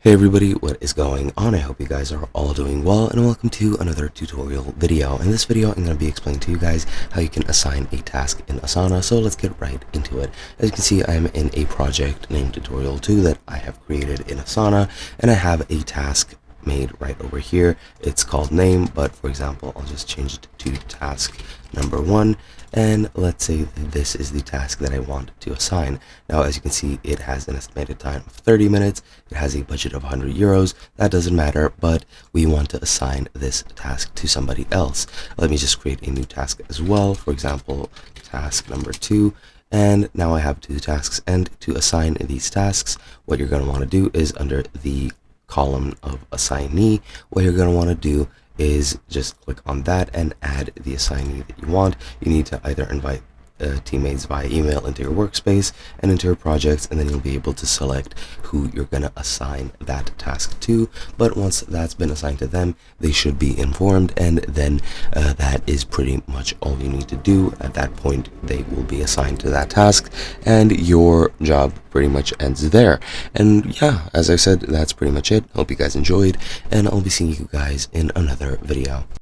Hey everybody, what is going on? I hope you guys are all doing well, and welcome to another tutorial video. In this video, I'm going to be explaining to you guys how you can assign a task in Asana, so let's get right into it. As you can see, I'm in a project named Tutorial 2 that I have created in Asana, and I have a task made right over here. It's called name, but for example, I'll just change it to task number 1. And let's say this is the task that I want to assign. Now, as you can see, it has an estimated time of 30 minutes. It has a budget of 100 euros. That doesn't matter, but we want to assign this task to somebody else. Let me just create a new task as well. For example, task number 2. And now I have 2 tasks. And to assign these tasks, what you're going to want to do is under the column of assignee, what you're going to want to do is just click on that and add the assignee that you want. You need to either invite teammates via email into your workspace and into your projects, and then you'll be able to select who you're going to assign that task to. But once that's been assigned to them, they should be informed, and then that is pretty much all you need to do. At that point, they will be assigned to that task, and your job pretty much ends there. And yeah, as I said, that's pretty much it. Hope you guys enjoyed, and I'll be seeing you guys in another video.